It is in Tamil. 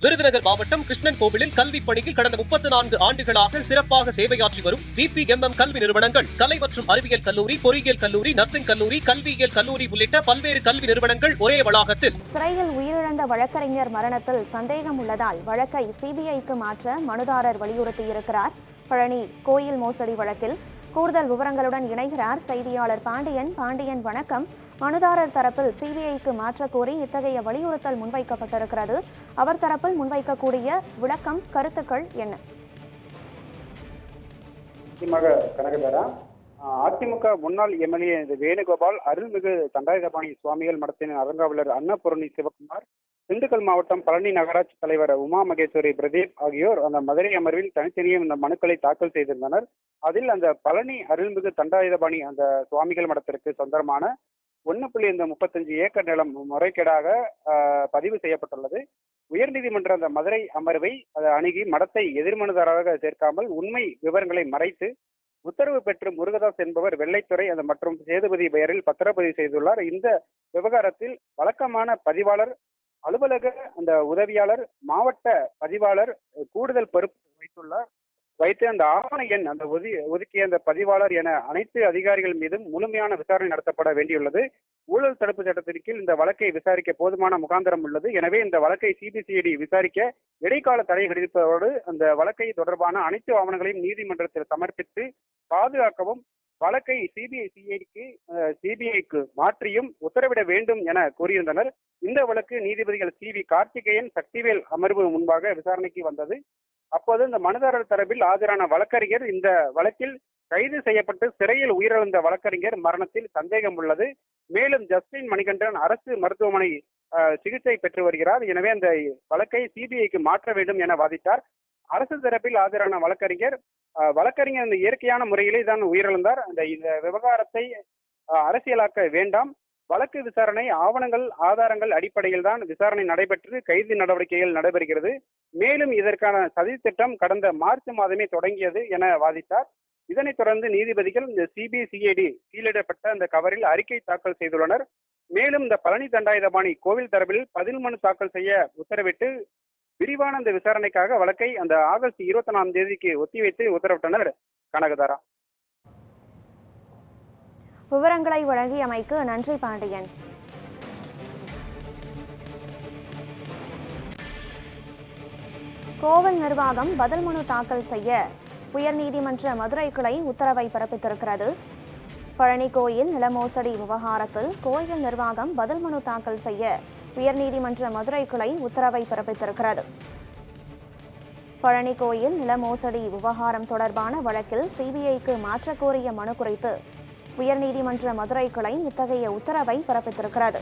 விருதுநகர் மாவட்டம் கிருஷ்ணன் கோவிலில் கல்வி பணியில் கடந்த 34 ஆண்டுகளாக சிறப்பாக சேவையாற்றி வரும் VPMM கல்வி நிறுவனங்கள், கலை மற்றும் அறிவியல் கல்லூரி, பொறியியல் கல்லூரி, நர்சிங் கல்லூரி, கல்வியியல் கல்லூரி உள்ளிட்ட பல்வேறு கல்வி நிறுவனங்கள் ஒரே வளாகத்தில். சிறையில் உயிரிழந்த வழக்கறிஞர் மரணத்தில் சந்தேகம் உள்ளதால் வழக்கை CBIக்கு மாற்ற மனுதாரர் வலியுறுத்தியிருக்கிறார். பழனி கோயில் மோசடி வழக்கில் கூடுதல் விவரங்களுடன் இணைகிறார் செய்தியாளர் பாண்டியன். பாண்டியன், வணக்கம். மனுதாரர் தரப்பில் CBIக்கு மாற்ற கோரி இத்தகைய வலியுறுத்தல் முன்வைக்கப்பட்டிருக்கிறது. அவர் தரப்பில் முன்வைக்கக்கூடிய விளக்கம், கருத்துக்கள் என்ன? கனகதாரா, அதிமுக முன்னாள் MLA வேணுகோபால், அருள்மிகு தண்டாயுதபாணி சுவாமிகள் மடத்தின் அறங்காவலர் அன்னபூரணி சிவகுமார், திண்டுக்கல் மாவட்டம் பழனி நகராட்சி தலைவர் உமா மகேஸ்வரி பிரதீப் ஆகியோர் அந்த மதுரை அமர்வில் தனித்தனியே இந்த மனுக்களை தாக்கல் செய்திருந்தனர். அதில் அந்த பழனி அருள்மிகு தண்டாயுதபாணி அந்த சுவாமிகள் மடத்திற்கு சொந்தமான 1.35 ஏக்கர் நிலம் முறைகேடாக பதிவு செய்யப்பட்டுள்ளது. உயர்நீதிமன்ற அந்த மதுரை அமர்வை அணுகி மடத்தை எதிர்மனுதாரராக சேர்க்காமல் உண்மை விவரங்களை மறைத்து உத்தரவு பெற்று முருகதாஸ் என்பவர் வெள்ளைத்துறை மற்றும் சேதுபதி பெயரில் பத்திரப்பதிவு செய்துள்ளார். இந்த விவகாரத்தில் வழக்கமான பதிவாளர், அலுவலக அந்த உதவியாளர், மாவட்ட பதிவாளர் கூடுதல் பொறுப்பு வைத்து அந்த ஆவண எண் அந்த ஒதுக்கிய அந்த பதிவாளர் என அனைத்து அதிகாரிகள் மீதும் முழுமையான விசாரணை நடத்தப்பட வேண்டியுள்ளது. ஊழல் தடுப்பு சட்டத்தின் கீழ் இந்த வழக்கை விசாரிக்க போதுமான முகாந்திரம் உள்ளது. எனவே இந்த வழக்கை CBCID விசாரிக்க இடைக்கால தடை விதிப்பதோடு அந்த வழக்கை தொடர்பான அனைத்து ஆவணங்களையும் நீதிமன்றத்தில் சமர்ப்பித்து பாதுகாக்கவும் வழக்கை CBIக்கு மாற்றியும் உத்தரவிட வேண்டும் என கூறியிருந்தனர். இந்த வழக்கு நீதிபதிகள் CV கார்த்திகேயன், சக்திவேல் அமர்வு முன்பாக விசாரணைக்கு வந்தது. அப்போது இந்த மனுதாரர் தரப்பில் ஆஜரான வழக்கறிஞர், இந்த வழக்கில் கைது செய்யப்பட்டு சிறையில் உயிரிழந்த வழக்கறிஞர் மரணத்தில் சந்தேகம் உள்ளது. மேலும் ஜஸ்டின் மணிகண்டன் அரசு மருத்துவமனை சிகிச்சை பெற்று வருகிறார். எனவே அந்த வழக்கை CBIக்கு மாற்ற வேண்டும் என வாதிட்டார். அரசு தரப்பில் ஆஜரான வழக்கறிஞர் இந்த இயற்கையான முறையிலே தான் உயிரிழந்தார். இந்த விவகாரத்தை அரசியலாக்க வேண்டாம். வழக்கு விசாரணை ஆவணங்கள், ஆதாரங்கள் அடிப்படையில் தான் விசாரணை நடைபெற்று கைது நடவடிக்கைகள் நடைபெறுகிறது. மேலும் இதற்கான சதி திட்டம் கடந்த மார்ச் மாதமே தொடங்கியது என வாதிட்டார். இதனைத் தொடர்ந்து நீதிபதிகள் இந்த CBCID சீலிடப்பட்ட அந்த கவரில் அறிக்கை தாக்கல் செய்துள்ளனர். மேலும் இந்த பழனி தண்டாயுதபாணி கோவில் தரப்பில் பதில் மனு தாக்கல் செய்ய உத்தரவிட்டு விரிவான இந்த விசாரணைக்காக வழக்கை அந்த ஆகஸ்ட் 24ஆம் தேதிக்கு ஒத்திவைத்து உத்தரவிட்டனர். கனகதாரா, விவரங்களை வழங்கியமைக்கு நன்றி பாண்டியன். கோவில் நிர்வாகம் பதில் மனு தாக்கல் செய்ய உயர்நீதிமன்ற மதுரை கிளை உத்தரவை பிறப்பித்திருக்கிறது. பழனி கோயில் நில மோசடி விவகாரத்தில் கோயில் நிர்வாகம் பதில் மனு தாக்கல் செய்ய உயர்நீதிமன்ற மதுரை கிளை உத்தரவை பிறப்பித்திருக்கிறது. பழனி கோயில் நில மோசடி விவகாரம் தொடர்பான வழக்கில் CBIக்கு மாற்ற கோரிய மனு குறித்து உயர்நீதிமன்ற மதுரை கிளை இத்தகைய உத்தரவை பிறப்பித்திருக்கிறது.